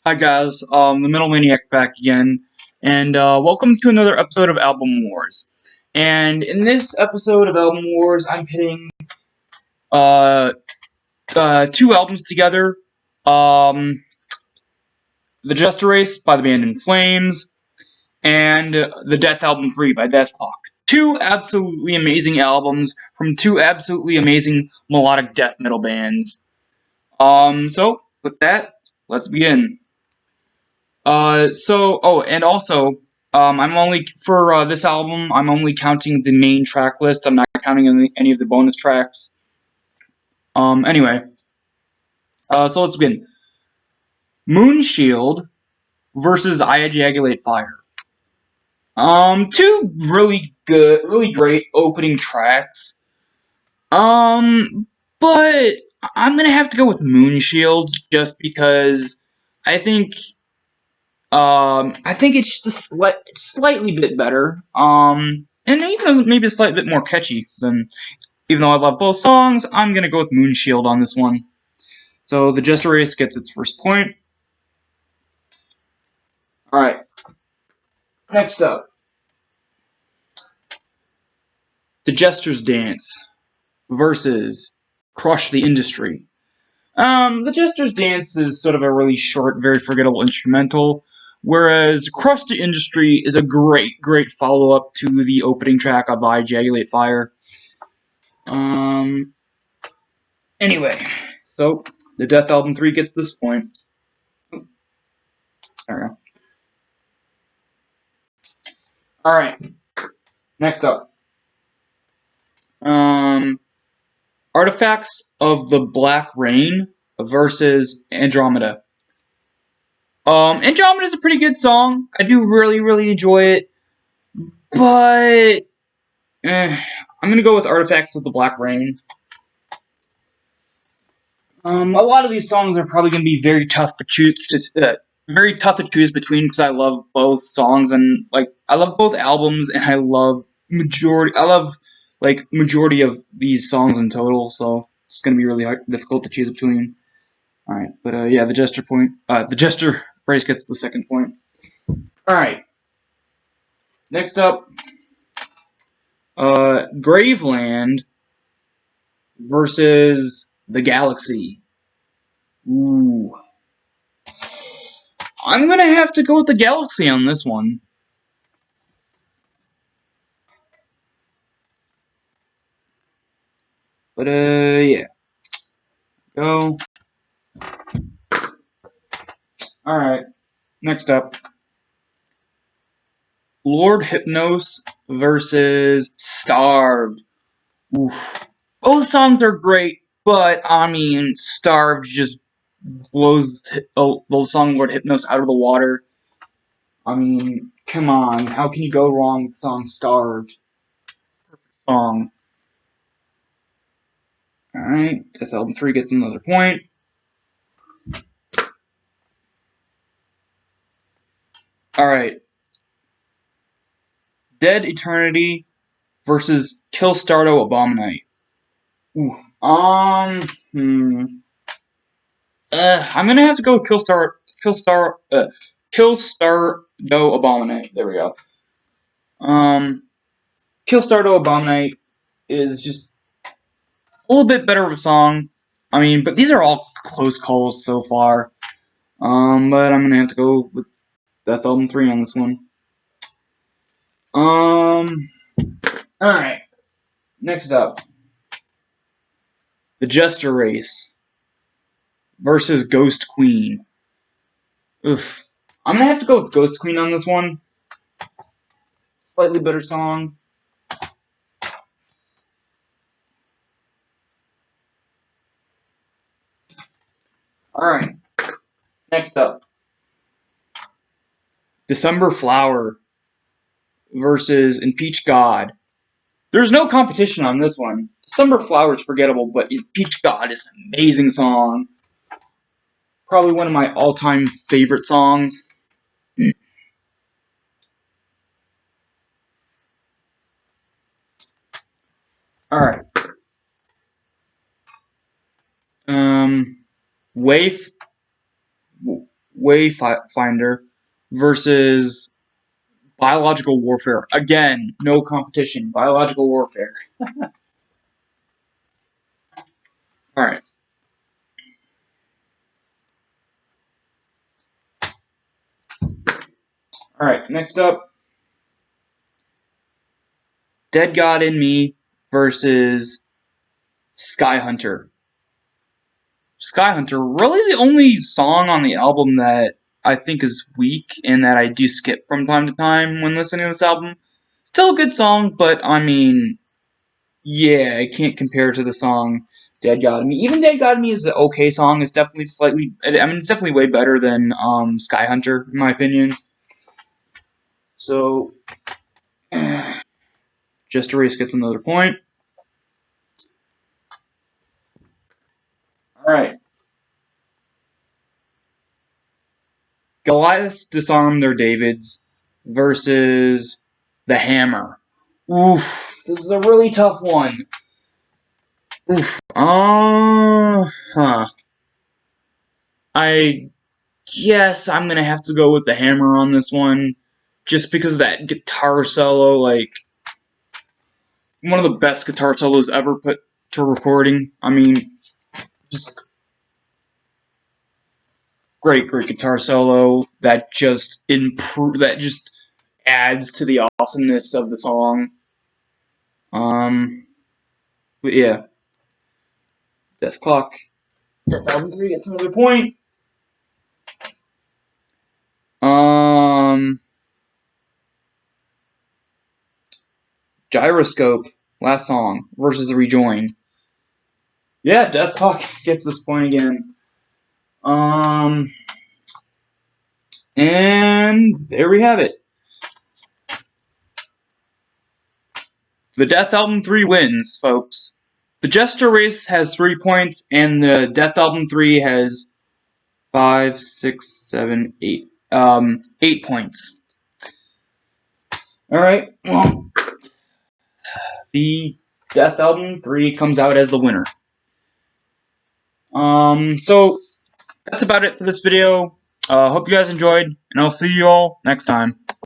Hi guys, the Middle Maniac back again, and welcome to another episode of Album Wars. And in this episode of Album Wars, I'm pitting uh, two albums together. Um, the Jester Race by the band In Flames, and the Dethalbum 3 by Deathclock. Two absolutely amazing albums from two absolutely amazing melodic death metal bands. So with that, let's begin. And also, I'm only, for this album, I'm only counting the main track list. I'm not counting any of the bonus tracks. Anyway, so let's begin. Moonshield versus Iageagulate Fire. Two really good, really great opening tracks. But I'm gonna have to go with Moonshield just because I think I think it's just slightly bit better. And even maybe a slight bit more catchy than. Even though I love both songs, I'm gonna go with Moonshield on this one. So the Jester Race gets its first point. All right. Next up, the Jester's Dance versus Crush the Industry. The Jester's Dance is sort of a really short, very forgettable instrumental, whereas Crush the Industry is a great follow-up to the opening track of I Jaggulate Fire. Anyway, so the Dethalbum 3 gets this point. There we go. Alright, next up. Artifacts of the Black Rain versus Andromeda. Andromeda is a pretty good song. I do really enjoy it. But I'm gonna go with Artifacts of the Black Rain. A lot of these songs are probably gonna be very tough to choose between because I love both songs and I love both albums and I love majority of these songs in total. So it's gonna be really difficult to choose between. All right, but yeah, the Jester phrase gets the second point. All right, next up, Graveland versus the Galaxy. Ooh. I'm gonna have to go with the Galaxy on this one. But yeah. Go. Alright. Next up. Lord Hypnos versus Starved. Oof. Both songs are great, but I mean, Starved just blows the song Lord Hypnos out of the water. I mean, come on. How can you go wrong with the song Starved? Perfect song. Alright. Dethalbum 3 gets another point. Alright. Dead Eternity versus Killstardo Abominate. Ooh. I'm gonna have to go with Killstardo Abominate. There we go. Killstardo Abominate is just a little bit better of a song. I mean, but these are all close calls so far. But I'm gonna have to go with Dethalbum 3 on this one. Alright. Next up. The Jester Race versus Ghost Queen. Oof. I'm gonna have to go with Ghost Queen on this one. Slightly better song. Alright. Next up. December Flower versus Impeach God. There's no competition on this one. December Flower is forgettable, but Impeach God is an amazing song. Probably one of my all-time favorite songs. Alright. Waif Wayfinder versus Biological Warfare. Again, no competition. Biological Warfare. Alright. Alright, next up. Dead God in Me versus Sky Hunter. Sky Hunter, really the only song on the album that I think is weak and that I do skip from time to time when listening to this album. Still a good song, but I mean, yeah, I can't compare to the song Dead God in Me. Even Dead God in Me is an okay song. It's definitely it's definitely way better than Sky Hunter, in my opinion. So, just Erase gets another point. Alright. Goliaths Disarm Their Davids versus The Hammer. Oof, this is a really tough one. Oof. I guess I'm gonna have to go with The Hammer on this one. Just because of that guitar solo, like, one of the best guitar solos ever put to recording. I mean, just great guitar solo that just adds to the awesomeness of the song. But yeah, Death Clock. Dethalbum 3 gets another point. Gyroscope, last song, versus the Rejoin. Yeah, Death Clock gets this point again. And there we have it. The Dethalbum 3 wins, folks. The Jester race has 3 points, and the Dethalbum 3 has 5, 6, 7, 8. 8 points. Alright, well, the Dethalbum 3 comes out as the winner. So that's about it for this video. Hope you guys enjoyed, and I'll see you all next time.